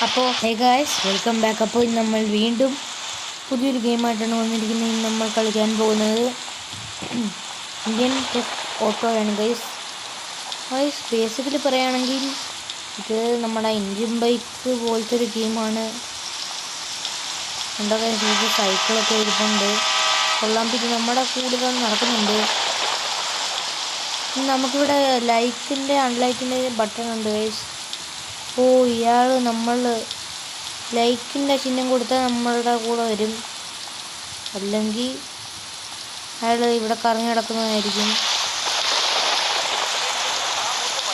അപ്പോൾ hey guys, welcome back. അപ്പോൾ ഇന്ന് നമ്മൾ വീണ്ടും പുതിയൊരു ഗെയിമായിട്ടാണ് വന്നിരിക്കുന്നത്. ഇന്ന് നമ്മൾ കളിക്കാൻ പോകുന്നത് ഇന്ത്യൻ ടെസ്റ്റ് ഓട്ടോയാണ് ഗൈസ്. ബേസിക്കലി പറയുകയാണെങ്കിൽ ഇത് നമ്മുടെ ഇന്ത്യൻ ബൈക്ക് പോലത്തെ ഒരു ഗെയിമാണ്. എന്താ ഇത് സൈക്കിളൊക്കെ ഇരിപ്പുണ്ട്, കൊള്ളാൻ. പിന്നെ നമ്മുടെ കൂടുതൽ നടക്കുന്നുണ്ട്. നമുക്കിവിടെ ലൈക്കിൻ്റെ അൺലൈക്കിൻ്റെ ബട്ടൺ ഉണ്ട് ഗൈസ്. ഇയാൾ നമ്മൾ ലൈക്കിൻ്റെ ചിഹ്നം കൊടുത്താൽ നമ്മളുടെ കൂടെ വരും, അല്ലെങ്കിൽ അയാൾ ഇവിടെ കറങ്ങി കിടക്കുന്നതായിരിക്കും.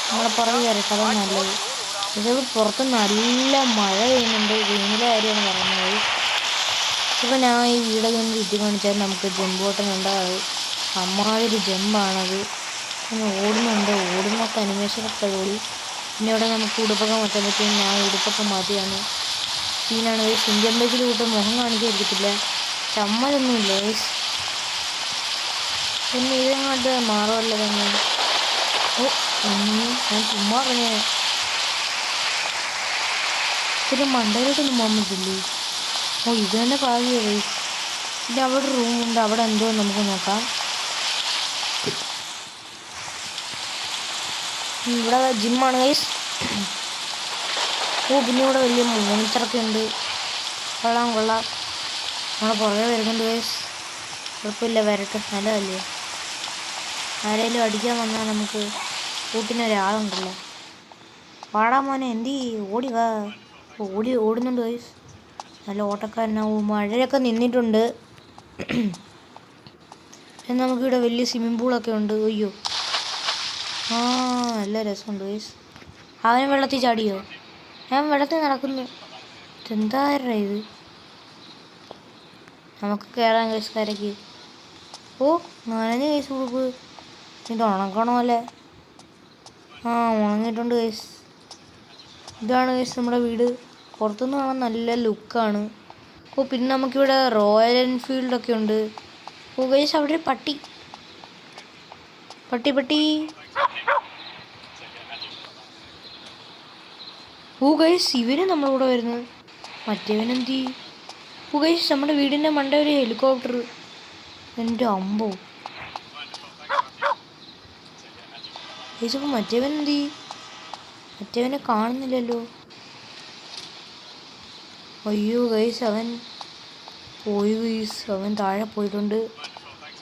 നമ്മളെ പുറകെ വരട്ടെ, അതാണ് നല്ലത്. ഇത് പുറത്ത് നല്ല മഴ പെയ്യുന്നുണ്ട്. ഗെയിമിലെ കാര്യമാണ് പറയുന്നത്. ഇപ്പോൾ ഞാൻ ഈ വീഡിയോ ഗെയിം ചുറ്റി കാണിച്ചാൽ നമുക്ക് ജമ്പ് ബോട്ടൺ ഉണ്ടാകും. അമ്മാതിരി ജമ്പാണത്. ഓടുന്നുണ്ട്, ഓടുന്നൊക്കെ അനിമേഷനൊക്കെ ഓടി. പിന്നെ ഇവിടെ നമുക്ക് ഉടുപ്പൊക്കെ മാറ്റാൻ പറ്റും. ഞാൻ ഉടുപ്പൊക്കെ മാറ്റിയാണ്. സീനാണ് ഗൈസ്. ഇന്ത്യൻ ബൈക്കിൽ കൂട്ട് മുഖം കാണിക്കാതിരിക്കത്തില്ല, ചമ്മലൊന്നുമില്ല ഗൈസ്. പിന്നെ ഇതങ്ങോട്ട് മാറുമല്ലോ തന്നെ. ഞാൻ ചുമ്മാ പറഞ്ഞേ, ഇത്തിരി മണ്ടയിലോട്ടൊന്നും പോകാൻ പറ്റില്ലേ? ഇത് തന്നെ ഭാഗ്യ ഗൈസ്. പിന്നെ അവിടെ റൂമുണ്ട്, അവിടെ എന്തോ നമുക്ക് നോക്കാം. ഇവിടെ ജിമ്മാണ് ഗൈസ്. പിന്നെ ഇവിടെ വലിയ മോണിറ്ററൊക്കെ ഉണ്ട്. കൊള്ളാം. നമ്മളെ പുറകെ വരുന്നുണ്ട് ഗൈസ്. കുഴപ്പമില്ല, വരട്ടെ, നല്ലതല്ലേ. ആരെങ്കിലും അടിക്കാൻ വന്നാൽ നമുക്ക് കൂട്ടിനൊരാളുണ്ടല്ലോ. പാടാ മോനെ, എന്തി ഓടി വാ. ഓടുന്നുണ്ട് ഗൈസ്. നല്ല ഓട്ടക്കാരനാവും. മഴയൊക്കെ നിന്നിട്ടുണ്ട്. പിന്നെ നമുക്കിവിടെ വലിയ സ്വിമ്മിംഗ് പൂളൊക്കെ ഉണ്ട്. അയ്യോ, നല്ല രസമുണ്ട് ഗൈസ്. അവന് വെള്ളത്തിൽ ചാടിയോ? ഞാൻ വെള്ളത്തിൽ നടക്കുന്നു. എന്താ ഇത്? നമുക്ക് കയറാൻ ഗൈസ് കരയ്ക്ക്. നനഞ്ഞ ഗൈസ് ഉടുപ്പ്. ഇത് ഉണക്കണമല്ലേ? ഉണങ്ങിയിട്ടുണ്ട് ഗൈസ്. ഇതാണ് ഗൈസ് നമ്മുടെ വീട്. പുറത്തുനിന്ന് കാണാൻ നല്ല ലുക്കാണ്. പിന്നെ നമുക്കിവിടെ റോയൽ എൻഫീൽഡൊക്കെ ഉണ്ട്. ഗൈസ് അവിടെ ഒരു പട്ടി. ഗൈസ് ഇവര് നമ്മളിവിടെ വരുന്നത്. മറ്റേവനെന്തി? ഗൈസ് നമ്മുടെ വീടിൻ്റെ മണ്ട ഒരു ഹെലികോപ്റ്റർ. എൻ്റെ അമ്പോ ഗൈസ്. അപ്പോൾ മറ്റേവനെന്തി? മറ്റേവനെ കാണുന്നില്ലല്ലോ. അയ്യോ ഗൈസ്, അവൻ പോയി ഗൈസ്. അവൻ താഴെ പോയിട്ടുണ്ട്.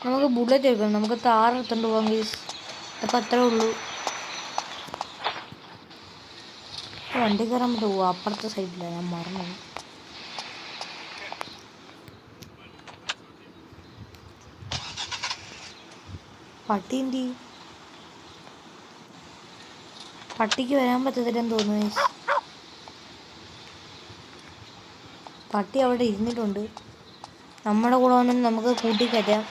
നമുക്ക് ബുള്ളറ്റ് എടുക്കണം. നമുക്ക് താർ എടുത്തോണ്ട് പോകാം ഗൈസ്. അപ്പോൾ അത്രേ ഉള്ളൂ. വണ്ടി കയറാൻ പറ്റുമോ? അപ്പുറത്തെ സൈഡിലാണ്, ഞാൻ മറന്നു. പട്ടി എന്തി? പട്ടിക്ക് വരാൻ പറ്റത്തില്ലെന്ന് തോന്നുന്നു. പട്ടി അവിടെ ഇരുന്നിട്ടുണ്ട്. നമ്മുടെ കൂടെ വന്നിട്ട് നമുക്ക് കൂട്ടിക്കറ്റാം.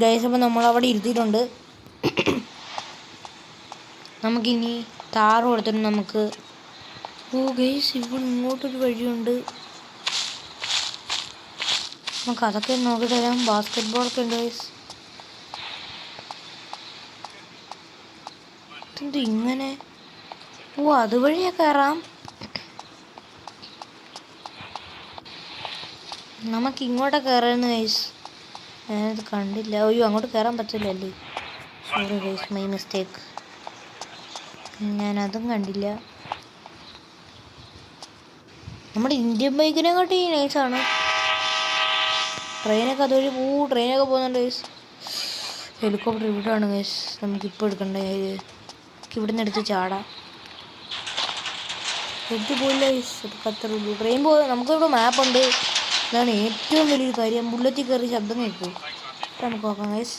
ഗൈസ്, അപ്പോൾ നമ്മളവിടെ ഇരുത്തിയിട്ടുണ്ട്. നമുക്കിനി താറ് കൊടുത്തിട്ട് നമുക്ക് ഗൈസ് ഇവിടെ ഇങ്ങോട്ടൊരു വഴിയുണ്ട്. നമുക്ക് അതൊക്കെ നോക്കിയിട്ട് വരാം. ബാസ്കറ്റ് ബോളൊക്കെ ഉണ്ട് ഗൈസ്. എന്ത് ഇങ്ങനെ? അതുവഴിയാ കയറാം. നമുക്ക് ഇങ്ങോട്ടൊക്കെ കയറാന്ന് ഗൈസ്. ഞാനത് കണ്ടില്ല. അങ്ങോട്ട് കയറാൻ പറ്റില്ലല്ലേ? Sorry guys, my mistake. ഞാനതും കണ്ടില്ല. നമ്മുടെ ഇന്ത്യൻ ബൈക്കിനെക്കാട്ടി നൈസാണ്. ട്രെയിനൊക്കെ അതുവഴി ട്രെയിനൊക്കെ പോകുന്നുണ്ട് ഗൈസ്. ഹെലികോപ്റ്റർ ഇവിടെയാണ് ഗൈസ്. നമുക്കിപ്പോൾ എടുക്കണ്ട. ഇവിടുന്ന് എടുത്ത് ചാടാം. പോയില്ല ഗൈസ്. അത്രേ ഉള്ളൂ. ട്രെയിൻ നമുക്കിവിടെ മാപ്പുണ്ട്. ഇതാണ് ഏറ്റവും വലിയൊരു കാര്യം. ബുള്ളറ്റിൽ കയറി ശബ്ദം കേൾക്കും. നമുക്ക് നോക്കാം ഗൈസ്.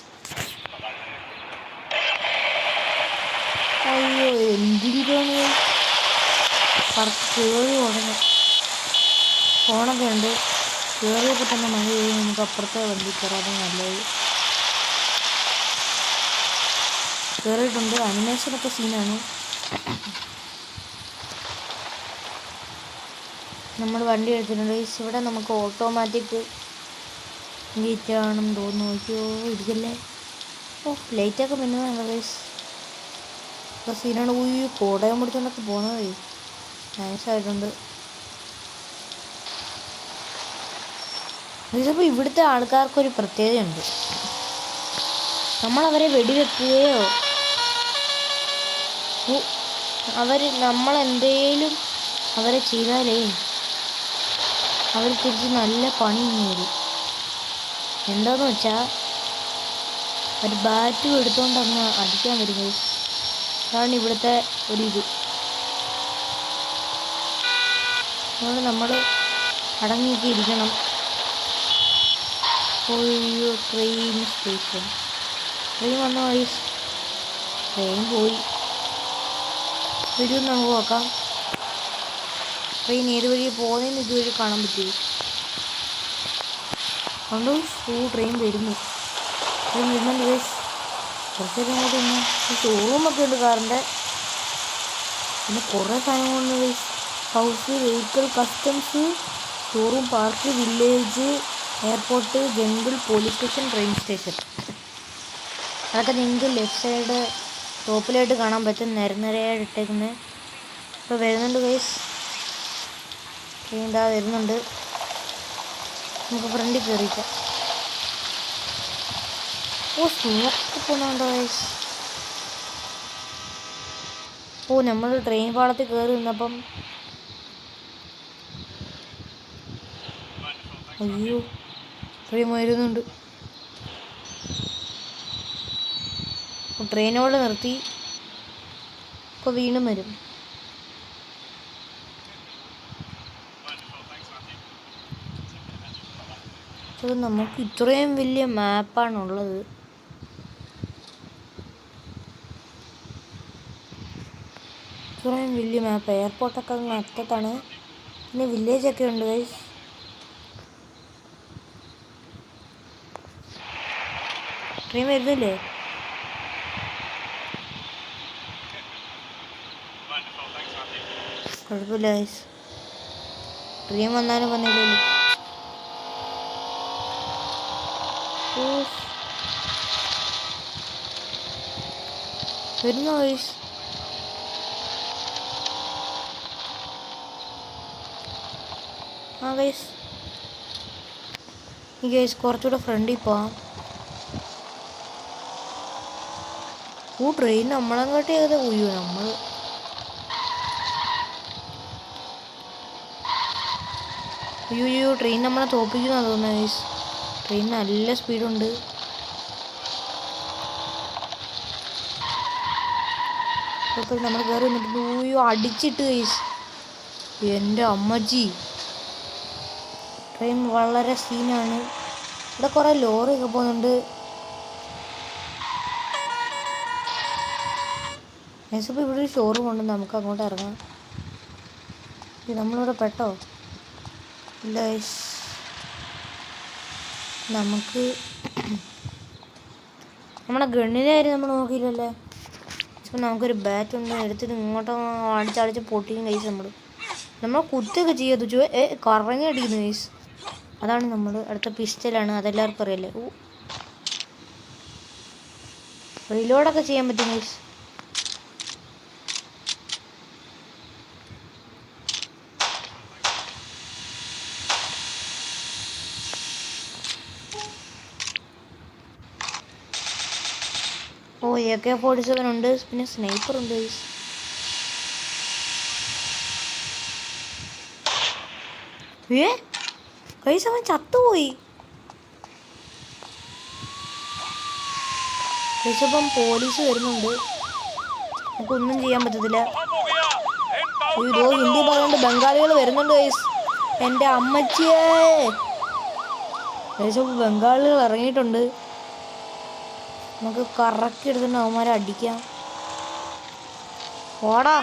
അയ്യോ, എന്തിനാണ് കയറി ഉടനെ. ഫോണൊക്കെ ഉണ്ട്. കയറിയപ്പോൾ തന്നെ മഴ പെയ്യും. നമുക്ക് അപ്പുറത്തെ വണ്ടി കയറാതെ നല്ലത്. കയറിയിട്ടുണ്ട്. അനിമേഷനൊക്കെ സീനാണ്. നമ്മൾ വണ്ടി എടുത്തിട്ടുണ്ട് ഗൈസ്. ഇവിടെ നമുക്ക് ഓട്ടോമാറ്റിക് ഗേറ്റ് ആണെന്ന് തോന്നുന്നു. നോക്കിയോ ഇരിക്കല്ലേ. ഓ ലൈറ്റൊക്കെ മിന്നുന്നുണ്ട് ഗൈസ്. ഇപ്പോൾ സീനാണ്. പോയി കോടയം പിടിച്ചുകൊണ്ടൊക്കെ പോകുന്നത് നൈസായിട്ടുണ്ട്. ഇതിപ്പോൾ ഇവിടുത്തെ ആൾക്കാർക്കൊരു പ്രത്യേകതയുണ്ട്. നമ്മളവരെ വെടിവെക്കുകയോ നമ്മളെന്തേലും അവരെ ചെയ്താലേ അവർ തിരിച്ച് നല്ല പണി വരും. എന്താന്ന് വെച്ചാൽ ഒരു ബാറ്റും എടുത്തുകൊണ്ട് അങ്ങ് അടിക്കാൻ വരും. അതാണ് ഇവിടുത്തെ ഒരിത്. അതുകൊണ്ട് നമ്മൾ അടങ്ങിയൊക്കെ ഇരിക്കണം. Train station. ട്രെയിൻ വന്ന വൈസ് ട്രെയിൻ പോയി. വരും നമുക്ക് നോക്കാം. ട്രെയിൻ ഏത് വഴി പോകുന്നതെന്ന് ഇതുവഴി കാണാൻ പറ്റും. അതുകൊണ്ട് ട്രെയിൻ വരുന്നു. ട്രെയിൻ വരുന്നുണ്ട് ഗൈസ്. കുറച്ചേരം കൂടി ഇന്ന് ഷോറൂമൊക്കെ ഉണ്ട് കാറിൻ്റെ. പിന്നെ കുറേ സാധനങ്ങളുണ്ട് guys. House, vehicle, customs, showroom, park, village, airport, jungle, police station, train station. അതൊക്കെ നിങ്ങൾക്ക് ലെഫ്റ്റ് സൈഡ് ടോപ്പിലായിട്ട് കാണാൻ പറ്റും. നിരനിരയായിട്ട് ഇട്ടേക്കുന്നത്. ഇപ്പോൾ വരുന്നുണ്ട് ഗൈസ്. ട്രെയിൻ ഇതാ വരുന്നുണ്ട്. നമുക്ക് ഫ്രണ്ടിൽ കയറിക്കാം. ഓ സ്മോക്ക് പോകുന്നുണ്ടോ ഗൈസ്. ഓ നമ്മൾ ട്രെയിൻ പാളത്തിൽ കയറി നിന്നപ്പം അയ്യോ ട്രെയിൻ വരുന്നുണ്ട്. ട്രെയിനോട് നിർത്തി. ഇപ്പോൾ വീണ്ടും വരും. നമുക്ക് ഇത്രയും വലിയ മാപ്പാണുള്ളത്. ഇത്രയും വലിയ മാപ്പ്. എയർപോർട്ടൊക്കെ അങ്ങ് അറ്റത്താണ്. പിന്നെ വില്ലേജൊക്കെ ഉണ്ട് ഗൈസ്. ട്രെയിൻ വരുന്നില്ലേ? കുഴപ്പമില്ല ഗൈസ്. ട്രെയിൻ വന്നാലും വന്നില്ലല്ലോ. വരുന്നോ ഗൈസ്? ആ ഗൈസ് ഈ ഗൈസ് കുറച്ചുകൂടെ ഫ്രണ്ടിൽ പോവാം. ട്രെയിൻ നമ്മളങ്ങോട്ട് ചെയ്ത് പോയോ നമ്മൾ. അയ്യോ ട്രെയിൻ നമ്മളെ തോപ്പിക്കുന്നതാണ് തോന്നുന്നത് ഗൈസ്. ട്രെയിൻ നല്ല സ്പീഡുണ്ട്. നമ്മൾ കയറി വന്നിട്ട് അടിച്ചിട്ട് ഗൈസ്. എൻ്റെ അമ്മച്ചി ട്രെയിൻ വളരെ സീനാണ്. ഇവിടെ കുറേ ലോറിയൊക്കെ പോകുന്നുണ്ട്. ഇപ്പോൾ ഇവിടെ ഒരു ഷോറൂം ഉണ്ട്. നമുക്ക് അങ്ങോട്ട് ഇറങ്ങാം. നമ്മളിവിടെ പെട്ടോ ഇല്ല ഗൈസ്. നമുക്ക് നമ്മുടെ ഗണ്ണിൻ്റെ കാര്യം നമ്മൾ നോക്കിയില്ലല്ലേ. ഇപ്പം നമുക്കൊരു ബാറ്റ് ഉണ്ട്. എടുത്തിട്ട് ഇങ്ങോട്ടോ അടിച്ചടിച്ച് പൊട്ടിക്കും ഗൈസ്. നമ്മൾ കുത്തൊക്കെ ചെയ്യാതെ കറങ്ങി അടിക്കുന്നു ഗൈസ്. അതാണ് നമ്മൾ അടുത്ത പിസ്റ്റലാണ്. അതെല്ലാവർക്കും അറിയല്ലേ. റീലോഡൊക്കെ ചെയ്യാൻ പറ്റും ഗൈസ്. AK-47 ഉണ്ട്. പിന്നെ സ്നൈപ്പർ ഉണ്ട് ഗൈസ്. ഗൈസ് അവൻ ചത്തുപോയി. ഗൈസ് ഇപ്പം പോലീസ് വരുന്നുണ്ട്. നമുക്കൊന്നും ചെയ്യാൻ പറ്റത്തില്ല. ഇതോ ഹിന്ദി പറഞ്ഞുകൊണ്ട് ബംഗാളികൾ വരുന്നുണ്ട് ഗൈസ്. എൻ്റെ അമ്മച്ചിയേ ഗൈസ് ബംഗാളികൾ ഇറങ്ങിയിട്ടുണ്ട്. നമുക്ക് കറക്കി എടുത്തിട്ട് അവന്മാരെ അടിക്കാം. ഓടാ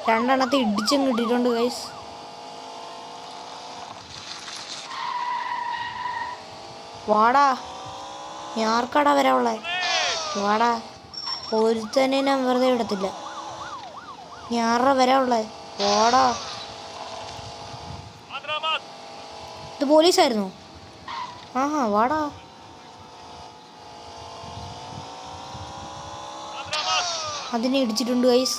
രണ്ടെണ്ണത്തെ ഇടിച്ചും കിട്ടിയിട്ടുണ്ട് ഗൈസ്. വാടാ നീ ആർക്കാടാ വരാനുള്ളത്? വാടാ ഒരുത്തനെ ഞാൻ വെറുതെ വിടത്തില്ല. നീ ആരുടെ വരാനുള്ളത്? വാടാ ഇത് പോലീസായിരുന്നോ? ആഹാ വാടാ. അതിനെ ഇടിച്ചിട്ടുണ്ട് ഗൈസ്.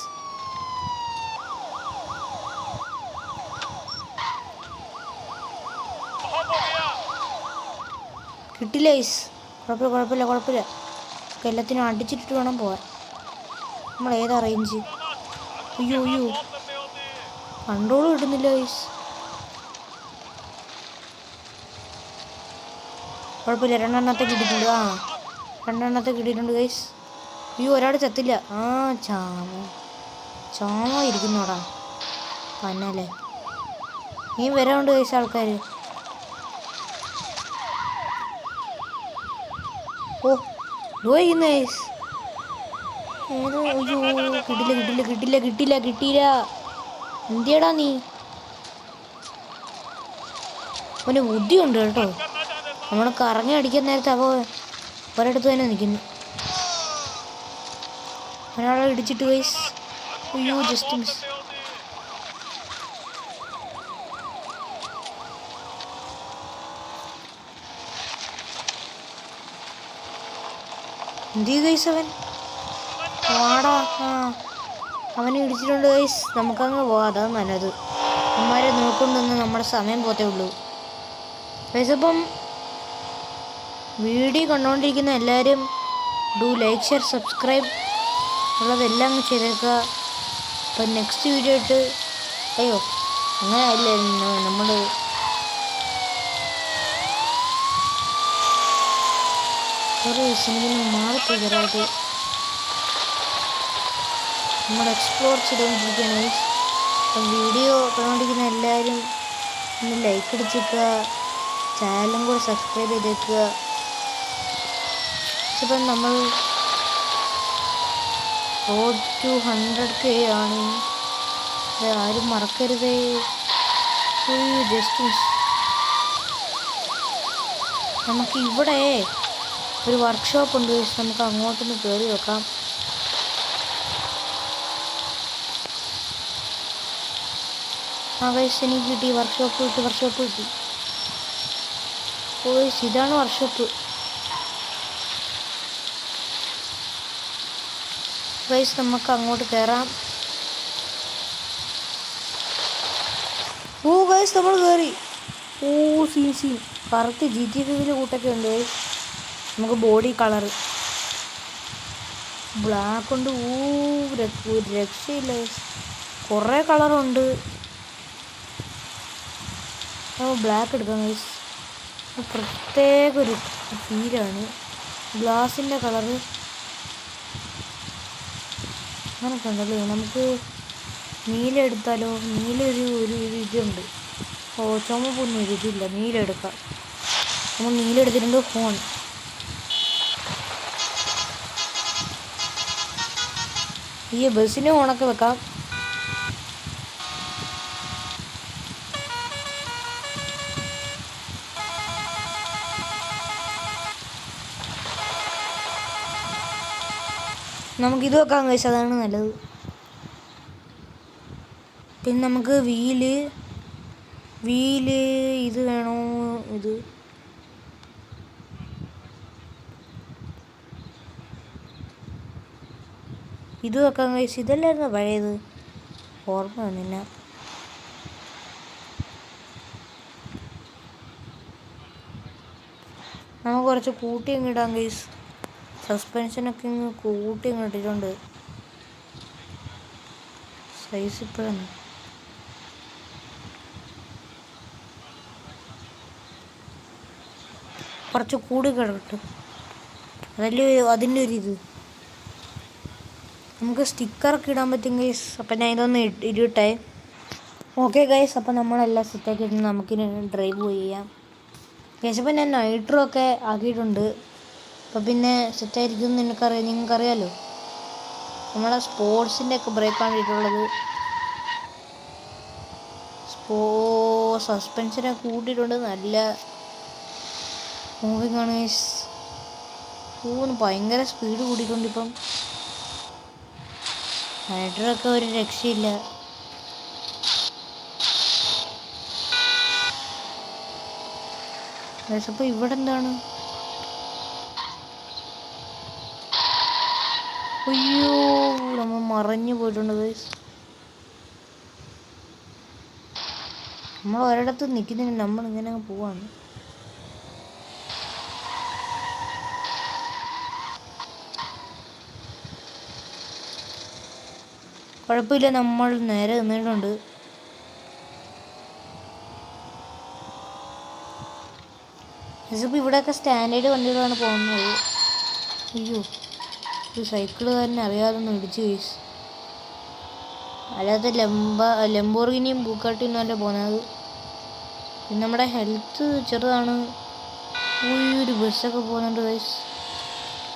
കിട്ടില്ല ഗൈസ്. കുഴപ്പമില്ല. എല്ലാത്തിനും അടിച്ചിട്ടിട്ട് വേണം പോവാൻ. നമ്മൾ ഏതാ റേഞ്ച്? അയ്യോ കൺട്രോൾ കിട്ടുന്നില്ല ഗൈസ്. കുഴപ്പമില്ല, രണ്ടെണ്ണത്തെ കിട്ടിയിട്ടുണ്ട് ഗൈസ്. അയ്യോ ഒരാൾ ചത്തില്ല. ചാമ ഇരിക്കുന്നോടാ പന്നല്ലേ. നീ വരാറുണ്ട് ഗൈസ് ആൾക്കാർ. ഓ ഡോയിന്ന് ഗൈസ്. ഏതോ അയ്യോ കിട്ടില്ല. എന്തിയടാ നീ? അവന് ബുദ്ധിയുണ്ട് കേട്ടോ. നമ്മൾ കറങ്ങി അടിക്കാൻ നേരത്തെ ഒരിടത്ത് തന്നെ നിൽക്കുന്നു. ഒരാളെ ഇടിച്ചിട്ട് ഗൈസ്. അയ്യോ ജസ്റ്റ് മിസ്. എന്ത് ഗൈസ് അവൻ? വാടാ. അവനെ ഇടിച്ചിട്ടുണ്ട് ഗൈസ്. നമുക്കങ്ങ് പോവാം, അതാ നല്ലത്. അമ്മമാരെ നോക്കൊണ്ടൊന്ന് നമ്മുടെ സമയം പോത്തേ ഉള്ളൂ ഗൈസ്. അപ്പം വീഡിയോ കണ്ടുകൊണ്ടിരിക്കുന്ന എല്ലാവരും ലൈക്ക് ഷെയർ സബ്സ്ക്രൈബ് ഉള്ളതെല്ലാം അങ്ങ് ചെയ്തേക്കുക. അപ്പം നെക്സ്റ്റ് വീഡിയോ ഇട്ട് അങ്ങനെ അല്ലേ നമ്മൾ മാറിപ്പോയത്. നമ്മൾ എക്സ്പ്ലോർ ചെയ്തുകൊണ്ടിരിക്കുകയാണ്. അപ്പം വീഡിയോ കണ്ടുകൊണ്ടിരിക്കുന്ന എല്ലാവരും ഒന്ന് ലൈക്ക് അടിച്ചേക്കുക, ചാനലും കൂടെ സബ്സ്ക്രൈബ് ചെയ്തേക്കുക. ഇപ്പം നമ്മൾ റോഡ് ടു 100K ആണ്. ആരും മറക്കരുതേ. Just miss. നമുക്ക് ഇവിടെ ഒരു വർക്ക്ഷോപ്പ് ഉണ്ട്. നമുക്ക് അങ്ങോട്ടൊന്ന് കയറി വെക്കാം. ഗൈസ് എനിക്ക് കിട്ടി. വർക്ക്ഷോപ്പ് കിട്ടി. ഇതാണ് വർക്ക്ഷോപ്പ് ഗൈസ്. നമുക്ക് അങ്ങോട്ട് കയറാം. ഗൈസ് നമ്മൾ കയറി. സീൻ കറുത്ത് GTA കൂട്ടൊക്കെ ഉണ്ട് ഗൈസ്. നമുക്ക് ബോഡി കളറ് ബ്ലാക്ക് ഉണ്ട്. ഒരു രക്ഷയില്ല ഗൈസ്. കുറേ കളറുണ്ട്. ബ്ലാക്ക് എടുക്കാം ഗൈസ്. പ്രത്യേക ഒരു ഫീലാണ്. ഗ്ലാസിൻ്റെ കളറ് അങ്ങനൊക്കെ ഉണ്ടല്ലോ. നമുക്ക് നീല എടുത്താലോ? നീല ഒരു ഇതുണ്ട്. ചുമപ്പൊന്നും ഇതില്ല. നീല എടുക്കാം. നമ്മൾ നീല എടുത്തിട്ടുണ്ട്. ഫോൺ ഈ ബസ്സിന് ഫോണൊക്കെ വെക്കാം. നമുക്കിത് വെക്കാൻ കഴിച്ചാൽ അതാണ് നല്ലത്. പിന്നെ നമുക്ക് വീല് ഇത് വേണോ? ഇത് വെക്കാൻ കഴിച്ചു. ഇതല്ലായിരുന്നു പഴയത്, ഓർമ്മ വന്നില്ല. നമുക്ക് കുറച്ച് കൂട്ടി അങ്ങ് ഇടാം ഗൈസ്. സസ്പെൻഷനൊക്കെ ഇങ്ങ് കൂട്ടി അങ്ങ് ഇട്ടിട്ടുണ്ട്. സൈസ് ഇപ്പോഴാണ് കുറച്ച് കൂടി കിടക്കട്ടെ. അതല്ലേ അതിൻ്റെ ഒരു ഇത്. നമുക്ക് സ്റ്റിക്കറൊക്കെ ഇടാൻ പറ്റും ഗൈസ്. അപ്പം ഞാൻ ഇതൊന്ന് ഇടട്ടെ. ഓക്കെ ഗൈസ്, അപ്പം നമ്മളെല്ലാം സെറ്റാക്കി ഇട്ട് നമുക്കിനി ഡ്രൈവ് ചെയ്യാം ഗൈസ്. അപ്പം ഞാൻ നൈട്രോ ഒക്കെ ആക്കിയിട്ടുണ്ട്. അപ്പം പിന്നെ സെറ്റായിരിക്കും നിങ്ങൾക്കറിയാമല്ലോ. നമ്മളെ സ്പോർട്സിൻ്റെ ഒക്കെ ബ്രേക്കാണ് ഇട്ടുള്ളത്. സസ്പെൻഷനൊക്കെ കൂട്ടിയിട്ടുണ്ട്. നല്ല മൂവിങ് ആണ് ഗൈസ്. ഭയങ്കര സ്പീഡ് കൂട്ടിയിട്ടുണ്ട്. ഇപ്പം നൈട്രൊക്കെ ഒരു രക്ഷയില്ല. ഗൈസ് അപ്പോൾ ഇവിടെ എന്താണ്? അയ്യോ, നമ്മൾ മറഞ്ഞു പോയിട്ടുണ്ട് ഗൈസ്. നമ്മൾ ഒരിടത്ത് നിൽക്കുന്നില്ല, നമ്മളിങ്ങനെ പോവാണ്. കുഴപ്പമില്ല, നമ്മൾ നേരെ നിന്നിട്ടുണ്ട്. ഇതിപ്പോൾ ഇവിടെയൊക്കെ സ്റ്റാൻഡേർഡ് വണ്ടികളാണ് പോകുന്നത്. അയ്യോ, ഒരു സൈക്കിളുകാരനെ അറിയാതൊന്നും ഇടിച്ചു ഗൈസ്. അല്ലാതെ ലംബോർഗിനിയും ബുഗാട്ടിയും അല്ല പോകുന്നത്. പിന്നെ നമ്മുടെ ഹെൽത്ത് ചെറുതാണ്. ഒരു ബസ്സൊക്കെ പോകുന്നുണ്ട് ഗൈസ്.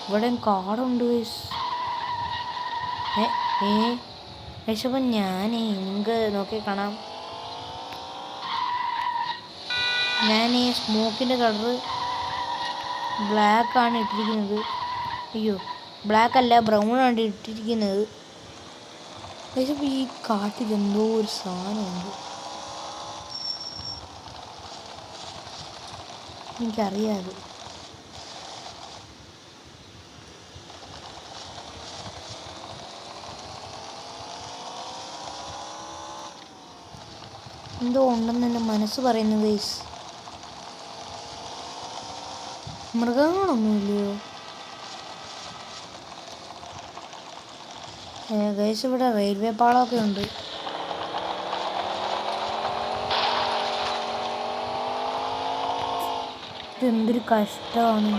ഇവിടെയും കാടുണ്ട് ഗൈസ്. ഗൈസ് അപ്പം ഞാനേ നിങ്ങൾക്ക് നോക്കി കാണാം. ഞാൻ ഈ സ്മോക്കിൻ്റെ കളറ് ബ്ലാക്കാണ് ഇട്ടിരിക്കുന്നത്. അയ്യോ, ബ്ലാക്ക് അല്ല, ബ്രൗൺ ആണ് ഇട്ടിരിക്കുന്നത്. പക്ഷേ ഈ കാട്ടിൽ എന്തോ ഒരു സാധനമുണ്ട്, എനിക്കറിയാതെ. എന്തോ ഉണ്ടെന്ന് എൻ്റെ മനസ്സ് പറയുന്നു ഗൈസ്. മൃഗങ്ങളൊന്നുമില്ലയോ ഗൈസ്? ഇവിടെ റെയിൽവേ പാളമൊക്കെ ഉണ്ട്. ഇതെന്തൊരു കഷ്ടമാണ്.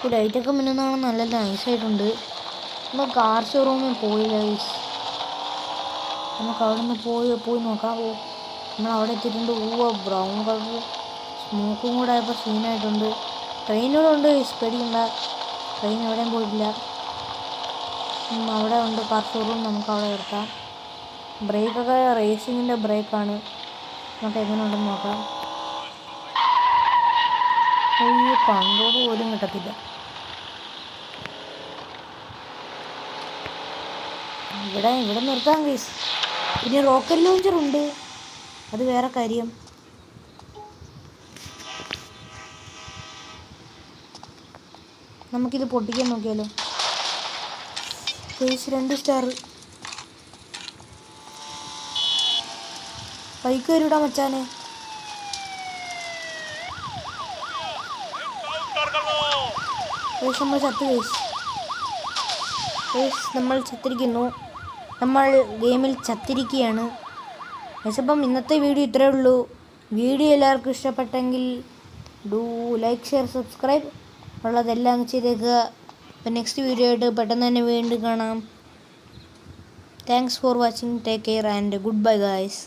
ഈ ലൈറ്റൊക്കെ മിന്നുന്നതാണ്, നല്ല നൈസായിട്ടുണ്ട്. നമ്മൾ കാർ ഷോറൂമിൽ പോയില്ല ഗൈസ്. നമുക്ക് അവിടെ നിന്ന് പോയി നോക്കാം. നമ്മൾ അവിടെ എത്തിയിട്ടുണ്ട്. ബ്രൗൺ കളർ സ്മോക്കും കൂടെ ആയപ്പോൾ സീനായിട്ടുണ്ട്. ട്രെയിനൂടെ ഉണ്ട് ഗൈസ്, പേടിക്കണ്ട. ട്രെയിൻ എവിടെയും പോയിട്ടില്ല. അവിടെ ഉണ്ട് കാർ ഷോറൂം, നമുക്ക് അവിടെ നിർത്താം. ബ്രേക്കൊക്കെ റേസിങ്ങിൻ്റെ ബ്രേക്കാണ്. നമുക്ക് എങ്ങനെ ഉണ്ടെന്ന് നോക്കാം. അയ്യോ, കൺട്രോൾ പോലും കിട്ടത്തില്ല. ഇവിടെ നിർത്താം ഗൈസ്. പിന്നെ റോക്കറ്റ് ലോഞ്ചർ ഉണ്ട്, അത് വേറെ കാര്യം. നമുക്കിത് പൊട്ടിക്കാൻ നോക്കിയാലോ ഗൈസ്? 2 സ്റ്റാർ. ബൈക്ക് വരൂടാ മച്ചാനെ. നമ്മൾ ചത്ത് ഗൈസ്. നമ്മൾ ചത്തിരിക്കുന്നു. നമ്മൾ ഗെയിമിൽ ചത്തിരിക്കുകയാണ്. അപ്പം ഇന്നത്തെ വീഡിയോ ഇത്രയേ ഉള്ളൂ. വീഡിയോ എല്ലാവർക്കും ഇഷ്ടപ്പെട്ടെങ്കിൽ ലൈക്ക്, ഷെയർ, സബ്സ്ക്രൈബ് ഉള്ളതെല്ലാം ചെയ്തേക്കുക. അപ്പം നെക്സ്റ്റ് വീഡിയോ ആയിട്ട് പെട്ടെന്ന് തന്നെ വീണ്ടും കാണാം. Thanks for watching. Take care and good bye guys.